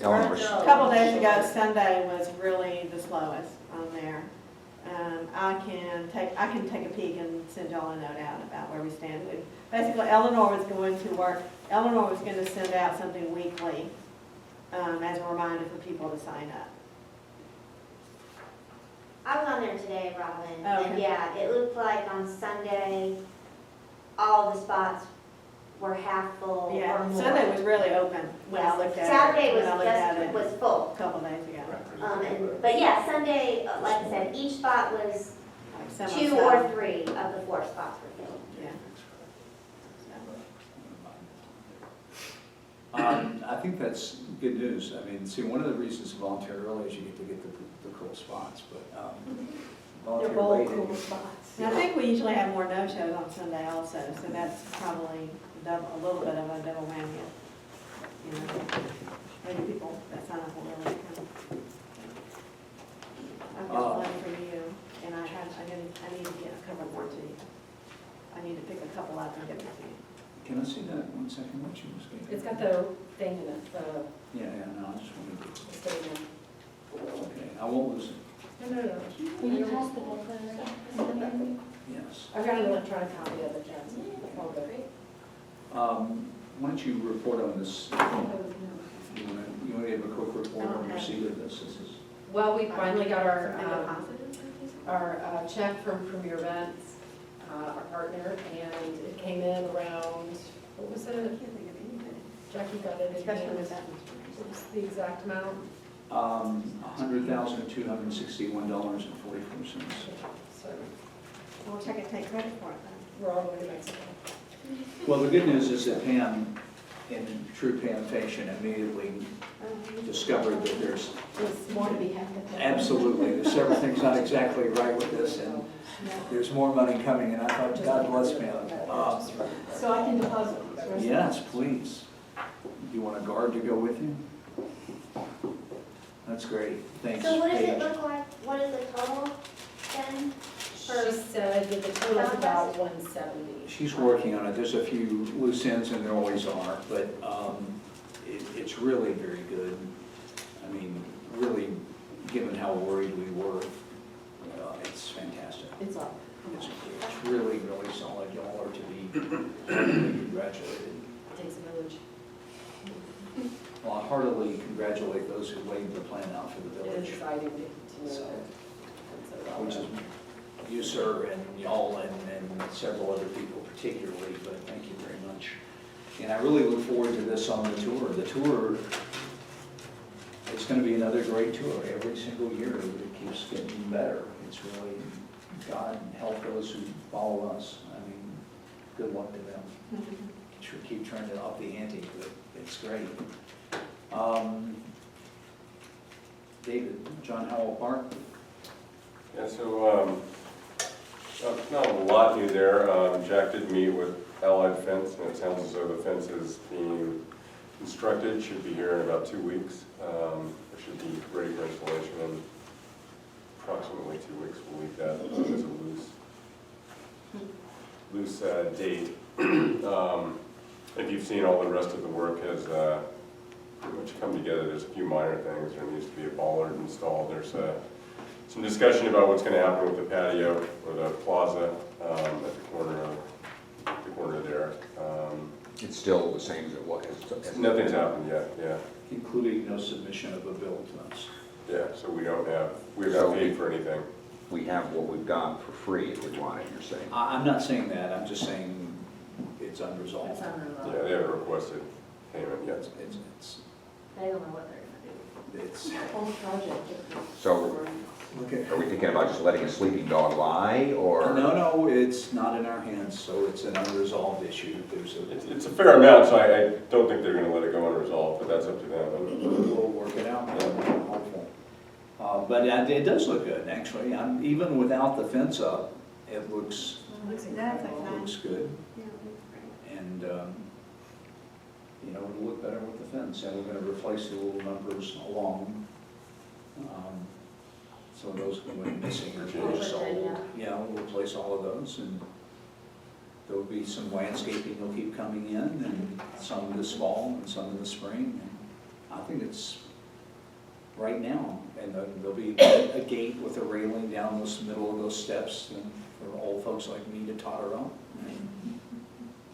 A couple days ago, Sunday was really the slowest on there. I can take a peek and send y'all a note out about where we stand. Basically, Eleanor was going to send out something weekly as a reminder for people to sign up. I was on there today, Robin, Oh, and okay. yeah, it looked like on Sunday, all of the spots were half full or Yeah, more. Sunday was really open when I looked at it. Saturday when I looked at it was full. A couple days ago. But yeah, Sunday, like I said, each spot was Like 2 or 3 of the 4 spots were filled. Yeah. I think that's good news. I mean, see, one of the reasons to volunteer early is you get the cool spots, but volunteer They're both late. cool spots. And I think we usually have more no-shows on Sunday also, so that's probably a little bit of a double whammy. You know, maybe people that sign up will really come. I've got one for you, and I need to get a couple more to you. I need to pick a couple up and give them to you. Can I see that 1 second? What you was getting? It's got the thing in it, Yeah, no, I just wanted to, the statement. okay, I won't lose it. No. Will you pass the booklet around? Yes. I've got an electronic copy of it, Jen. All good. Why don't you report on this? You want to give a quick report on receipt of this? This is. Well, we finally got Something positive? our check from Premier Events, our partner, and it came in around, what was I it? can't think of anything, Jackie got it, especially with it that. was the exact amount. $100,261.44. So I wish I could take credit for it we're all going to Mexico. Well, the good news is that Pam, in true Pam fashion, immediately though. discovered that there's There's more to be had. absolutely, there's several things not exactly right with this, and there's more money coming, and I thought, God bless Pam. So I can deposit these, right? Yes, please. Do you want a guard to go with you? That's great, thanks. So what does Paige. it look like? What is the total then? She said that the total is about 170. She's working on it. There's a few loose ends, and there always are, but it's really very good. I mean, really, given how worried we were, it's fantastic. It's up. congratulated. Takes a village. Well, I heartily congratulate those who laid the plan out for the It is village. exciting to So, to- which is you, sir, and y'all, and several other people particularly, but thank you very much. And I really look forward to this on the tour. The tour, it's gonna be another great tour every single year. It keeps getting better. It's really, God help those who follow us. I mean, good luck to them. Should keep trying to up the ante, but it's great. David, John Howell Park. Yeah, so, not a lot new there. Jack did meet with Allied Fence, and it sounds as though the fence is being constructed, should be here in about 2 weeks. It should be ready for installation in approximately 2 weeks. We'll leave that as a loose date. If you've seen, all the rest of the work has pretty much come together. There's a few minor things. There needs to be a bollard installed. There's some discussion about what's going to happen with the patio or the plaza at the corner there. It's still the same as it was. Nothing's happened yet, yeah. Including no submission of a bill to us. Yeah, so we have not paid for anything. We have what we've got for free if we want it, you're saying? I'm not saying that, I'm just saying it's unresolved. It's unresolved. Yeah, they haven't requested payment yet. They don't know what they're gonna do. It's, Whole project. So, okay. are we thinking about just letting a sleeping dog lie, or? No, it's not in our hands, so it's an unresolved issue. It's a fair amount, so I don't think they're gonna let it go unresolved, but that's up to them. We'll work it out, I'm hopeful. But it does look good, actually. Even without the fence up, it looks Looks good. And, it'll look better with the fence, and we're gonna replace the little numbers along. So those went missing or just sold. Yeah, we'll replace all of those, and there'll be some landscaping that'll keep coming in, and some this fall and some in the spring. And I think it's right now, and there'll be a gate with a railing down the middle of those steps, and for old folks like me to totter up.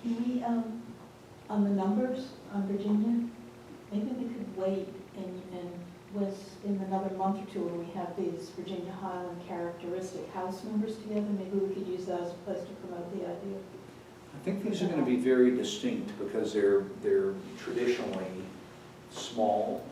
Can we, on the numbers on Virginia, maybe we could wait and in another month or two when we have these Virginia-Highland characteristic house numbers together, maybe we could use that as a place to promote the idea. I think these are going to be very distinct because they're traditionally small.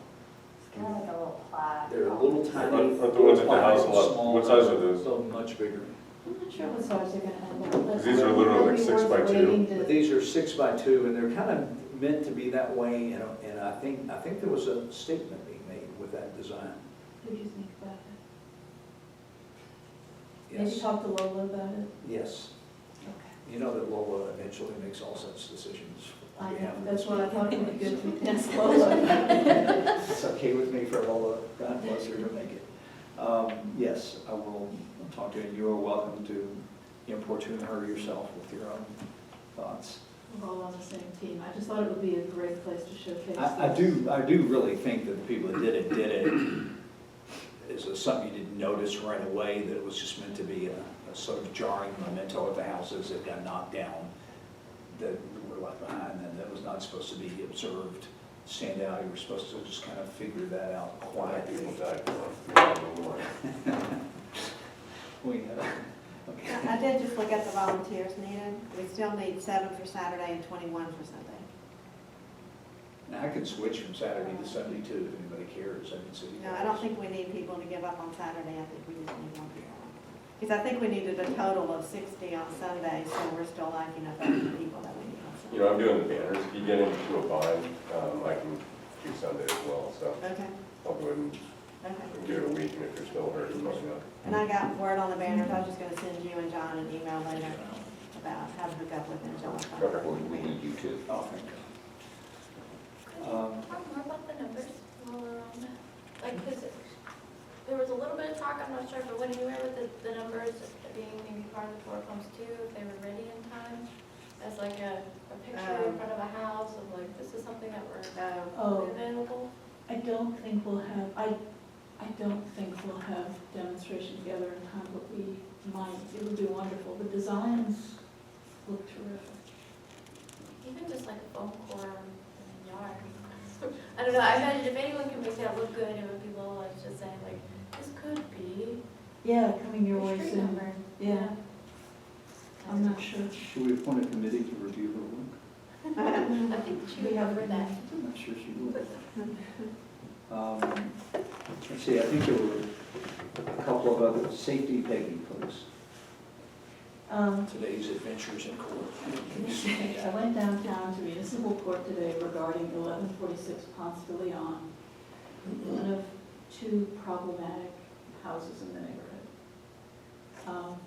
It's kind of like a little plaque. They're a little tiny. Aren't the ones at the house a lot? Small, What size are those? So much bigger. I'm not sure what size they're gonna end up. These are literally like 6 by 2. But these are 6 by 2, and they're kind of meant to be that way. And I think there was a statement being made with that design. What do you think about that? Maybe Yes. talk to Lola about it? Yes. Okay. You know that Lola eventually makes all such decisions. I on know, behalf of that's this why I board. thought it would be good to ask Lola. It's okay with me for Lola, God bless her, to make it. Yes, I will talk to her, and you are welcome to importune her yourself with your own thoughts. We're all on the same team. I just thought it would be a great place to showcase. I do really think that the people that did it is something you didn't notice right away, that it was just meant to be a sort of jarring memento of the houses that got knocked down, that were left behind, and that was not supposed to be observed, stand out. You were supposed to just kind of figure that out quietly. People died. Okay. I did just look at the volunteers needed. We still need 7 for Saturday and 21 for Sunday. Now, I can switch from Saturday to Sunday too, if anybody cares. I can see. No, I don't think we need people to give up on Saturday. I think we just need one people. Because I think we needed a total of 60 on Sunday, so we're still lacking a few people that we need on Sunday. I'm doing the banners. If you get into a bind, I can do Sunday as well, so Okay, I'll go ahead and okay. give it a week, and if you're still hurting, let me know. And I got word on the banners. I was just gonna send you and John an email later about how to hook up with Angela. We need you too. Oh, thank God. Could you talk more about the numbers while we're on that? Like, because there was a little bit of talk, I'm not sure, but what do you remember the numbers being maybe part of the floor plans too, if they were ready in time? As like a picture in front of a house of like, this is something that we're available? I don't think we'll have, I don't think we'll have demonstration together in time, but we might. It would be wonderful. The designs look terrific. Even just like a foam core in the yard. I don't know, I imagine if anyone can make that look good, it would be Lola, just saying like, this could be Yeah, coming your a way street soon. number. Yeah, I'm not sure. Should we appoint a committee to review her work? I think she would cover that. I'm not sure she would. Let's see, I think there were a couple of other safety Peggy posts. Today's adventures in court. I went downtown to municipal court today regarding 1146 Ponce de Leon, one of two problematic houses in the neighborhood.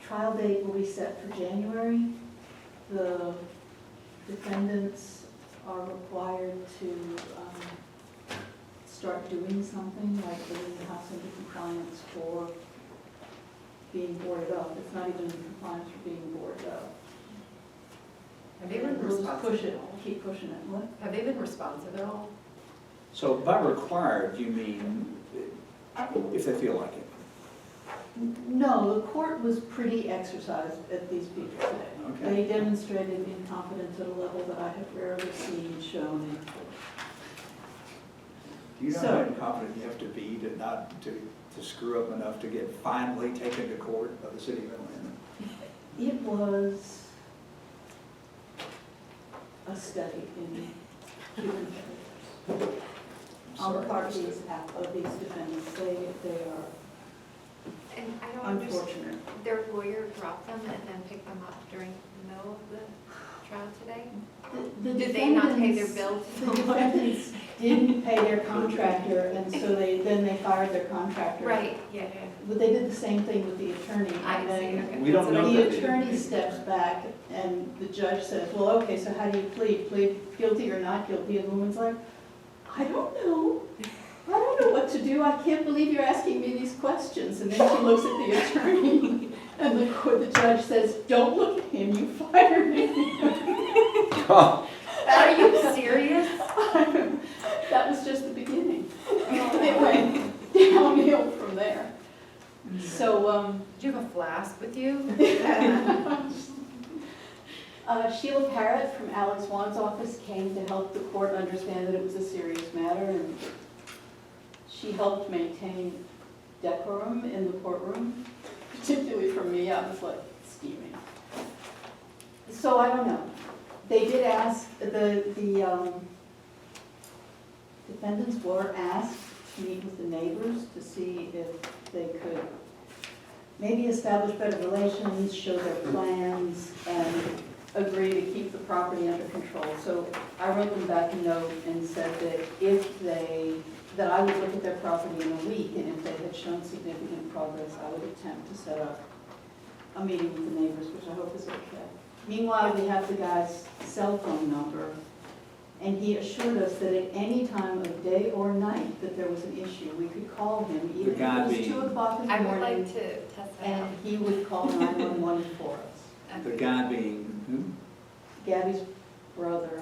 Trial date will be set for January. The defendants are required to start doing something, like bringing the house into compliance for being boarded up. It's not even in compliance for being boarded up. Have they been We'll just responsive? push it, keep pushing it. What? Have they been responsive at all? So by required, you mean if they feel like it? No, the court was pretty exercised at these people today. Okay. They demonstrated incompetence at a level that I have rarely seen shown in court. Do you know So- how incompetent you have to be to not, to screw up enough to get finally taken to court by the city of Atlanta? It was a study in human behaviors. On the Sorry, part I of missed these, of these defendants, they are And I don't understand, unfortunate. their lawyer dropped them and then picked them up during the middle of the trial today? The Did they not pay their defendants- bills? The defendants didn't pay their contractor, and so then they fired their contractor. Right, yeah, But they did the same thing with the attorney. I and see, then okay. We don't know The that they attorney didn't. steps back, and the judge says, well, okay, so how do you plead? Plead guilty or not guilty? And the woman's like, I don't know. I don't know what to do. I can't believe you're asking me these questions. And then she looks at the attorney, and the judge says, don't look at him, you fired him. Are you serious? That was just the beginning. It went downhill from there. So, Do you have a flask with you? Sheila Parrott from Alex Wan's office came to help the court understand that it was a serious matter, and she helped maintain decorum in the courtroom, particularly for me. I was like steaming. So I don't know. They did ask, the defendants were asked to meet with the neighbors to see if they could maybe establish better relations, show their plans, and agree to keep the property under control. So I wrote them back a note and said that that I would look at their property in a week, and if they had shown significant progress, I would attempt to set up a meeting with the neighbors, which I hope is okay. Meanwhile, we have the guy's cell phone number, and he assured us that at any time of day or night that there was an issue, we could call him, even if guy it was being- 2 o'clock in the I would morning, like to test that out. and he would call 911 for us. The guy being who? Gabby's brother.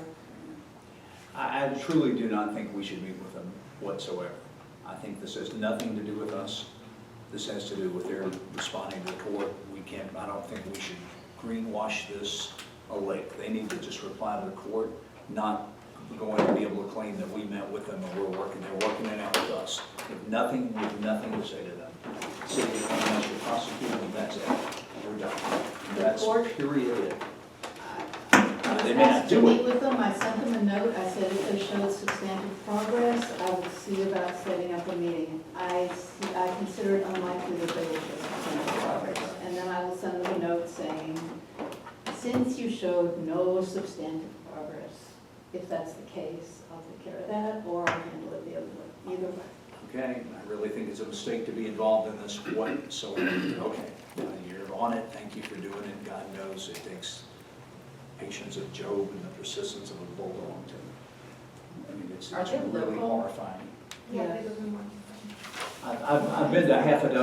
I truly do not think we should meet with them whatsoever. I think this has nothing to do with us. This has to do with their responding to the court. I don't think we should greenwash this a lick. They need to just reply to the court, not going to be able to claim that we met with them and they're working it out with us. We have nothing to say to them. City of Atlanta should prosecute them, that's it. We're done. That's period. They may not To do meet it. with them, I sent them a note, I said if they showed substantive progress, I would see about setting up a meeting. I consider it unlikely that they will show substantive progress. And then I will send them a note saying, since you showed no substantive progress, if that's the case, I'll take care of that, or I'll handle it the other way, either way. Okay, I really think it's a mistake to be involved in this whatsoever. Okay, you're on it, thank you for doing it. God knows it takes patience of Job and the persistence of a bulldog to, I mean, it's Are they really local? horrifying. Yeah, they live in one. I've been to half a dozen